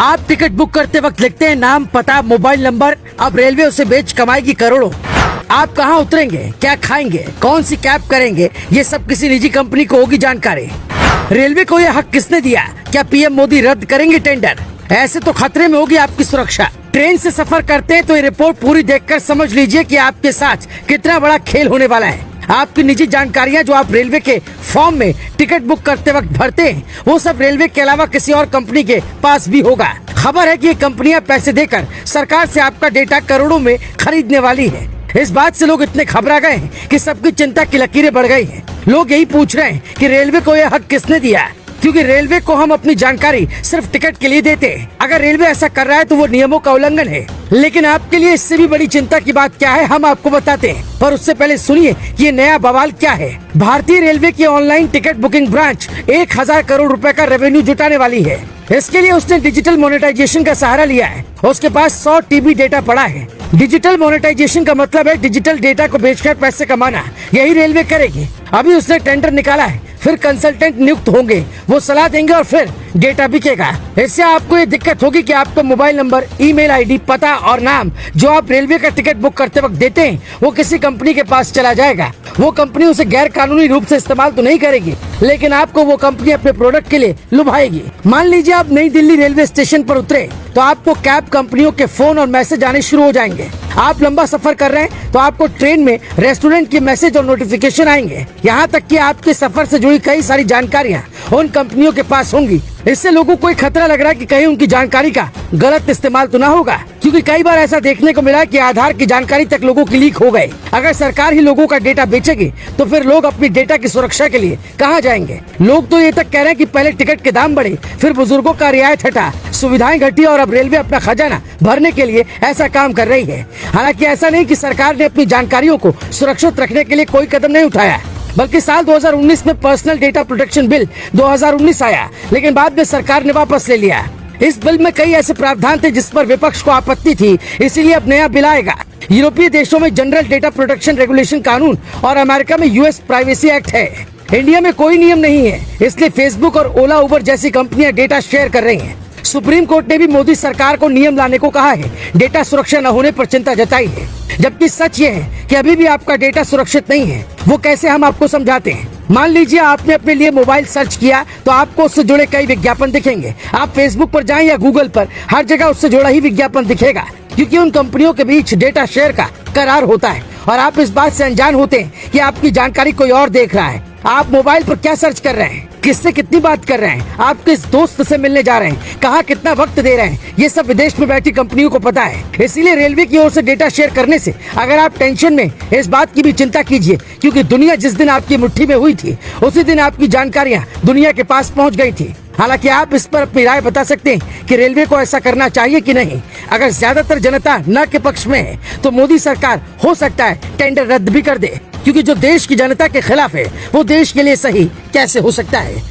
आप ticket book करते वक्त लिखते हैं नाम, पता, मोबाइल नंबर। अब रेलवे उसे बेच कमाएगी करोड़ों। आप कहां उतरेंगे, क्या खाएंगे, कौन सी कैब करेंगे, ये सब किसी निजी कंपनी को होगी जानकारी। रेलवे को यह हक किसने दिया? क्या पीएम मोदी रद्द करेंगे टेंडर? ऐसे तो खतरे में होगी आपकी सुरक्षा। ट्रेन से सफर करते हैं तो ये रिपोर्ट पूरी देखकर समझ लीजिए कि आपके साथ कितना बड़ा खेल होने वाला है। आपकी निजी जानकारियां जो आप रेलवे के फॉर्म में टिकट बुक करते वक्त भरते हैं, वो सब रेलवे के अलावा किसी और कंपनी के पास भी होगा। खबर है कि ये कंपनियां पैसे देकर सरकार से आपका डेटा करोड़ों में खरीदने वाली है। इस बात से लोग इतने घबरा गए हैं कि सबकी चिंता की लकीरें बढ़ गई हैं। लोग यही पूछ रहे हैं कि रेलवे को यह हक किसने दिया, क्योंकि रेलवे को हम अपनी जानकारी सिर्फ टिकट के लिए देते हैं। अगर रेलवे ऐसा कर रहा है तो वो नियमों का उल्लंघन है। लेकिन आपके लिए इससे भी बड़ी चिंता की बात क्या है, हम आपको बताते हैं। पर उससे पहले सुनिए कि ये नया बवाल क्या है। भारतीय रेलवे की online ticket booking branch 1000 crore रुपए का रेवेन्यू जुटाने वाली है। इसके लिए उसने डिजिटल मोनेटाइजेशन का सहारा लिया है। उसके पास 100 TB डेटा पड़ा है। डिजिटल मोनेटाइजेशन का मतलब है डिजिटल डेटा को बेचकर पैसे कमाना। यही रेलवे करेगी। अभी उसने टेंडर निकाला है, फिर कंसल्टेंट नियुक्त होंगे, वो सलाह देंगे और फिर डेटा बिकेगा। इससे आपको ये दिक्कत होगी कि आपका मोबाइल नंबर, ईमेल आईडी, पता और नाम जो आप रेलवे का टिकट बुक करते वक्त देते हैं, वो किसी कंपनी के पास चला जाएगा। वो कंपनी उसे गैर कानूनी रूप से इस्तेमाल तो नहीं करेगी, लेकिन आपको वो कंपनी अपने प्रोडक्ट के लिए लुभाएगी। मान लीजिए आप नई दिल्ली रेलवे स्टेशन पर उतरे तो आपको कैब कंपनियों के फोन और मैसेज आने शुरू हो जाएंगे। आप लंबा सफर कर रहे हैं तो आपको ट्रेन में रेस्टोरेंट के मैसेज और नोटिफिकेशन आएंगे। यहाँ तक कि आपके सफर से जुड़ी कई सारी जानकारियाँ उन कंपनियों के पास होंगी। इससे लोगों को एक खतरा लग रहा है कि कहीं उनकी जानकारी का गलत इस्तेमाल तो ना होगा, क्योंकि कई बार ऐसा देखने को मिला कि आधार की जानकारी तक लोगों की लीक हो गए। अगर सरकार ही लोगों का डेटा बेचेगी तो फिर लोग अपनी डेटा की सुरक्षा के लिए कहाँ जाएंगे? लोग तो ये तक कह रहे हैं कि पहले टिकट के दाम बढ़े, फिर बुजुर्गों का रियायत हटा, सुविधाएं घटी और अब रेलवे अपना खजाना भरने के लिए ऐसा काम कर रही है। हालांकि ऐसा नहीं कि सरकार ने अपनी जानकारियों को सुरक्षित रखने के लिए कोई कदम नहीं उठाया, बल्कि साल 2019 में पर्सनल डेटा प्रोटेक्शन बिल 2019 आया, लेकिन बाद में सरकार ने वापस ले लिया। इस बिल में कई ऐसे प्रावधान थे जिस पर विपक्ष को आपत्ति थी, इसीलिए अब नया बिल आएगा। यूरोपीय देशों में जनरल डेटा प्रोटेक्शन रेगुलेशन कानून और अमेरिका में यूएस प्राइवेसी एक्ट है। इंडिया में कोई नियम नहीं है, इसलिए फेसबुक और ओला, उबर जैसी कंपनियां डेटा शेयर कर रही हैं। सुप्रीम कोर्ट ने भी मोदी सरकार को नियम लाने को कहा है। डेटा सुरक्षा न होने पर चिंता जताई है, जबकि सच ये है कि अभी भी आपका डेटा सुरक्षित नहीं है। वो कैसे, हम आपको समझाते हैं। मान लीजिए आपने अपने लिए मोबाइल सर्च किया तो आपको उससे जुड़े कई विज्ञापन दिखेंगे। आप फेसबुक पर जाएं या गूगल पर, हर जगह उससे जुड़ा ही विज्ञापन दिखेगा, क्योंकि उन कंपनियों के बीच डेटा शेयर का करार होता है और आप इस बात से अनजान होते हैं कि आपकी जानकारी कोई और देख रहा है। आप मोबाइल पर क्या सर्च कर रहे हैं, किससे कितनी बात कर रहे हैं, आप किस दोस्त से मिलने जा रहे हैं, कहाँ कितना वक्त दे रहे हैं, ये सब विदेश में बैठी कंपनियों को पता है। इसीलिए रेलवे की ओर से डेटा शेयर करने से अगर आप टेंशन में, इस बात की भी चिंता कीजिए, क्योंकि दुनिया जिस दिन आपकी मुट्ठी में हुई थी उसी दिन आपकी जानकारियाँ दुनिया के पास पहुँच गई थी। हालांकि आप इस पर अपनी राय बता सकते हैं कि रेलवे को ऐसा करना चाहिए कि नहीं। अगर ज्यादातर जनता न के पक्ष में है तो मोदी सरकार हो सकता है टेंडर रद्द भी कर दे, क्योंकि जो देश की जनता के खिलाफ है वो देश के लिए सही कैसे हो सकता है।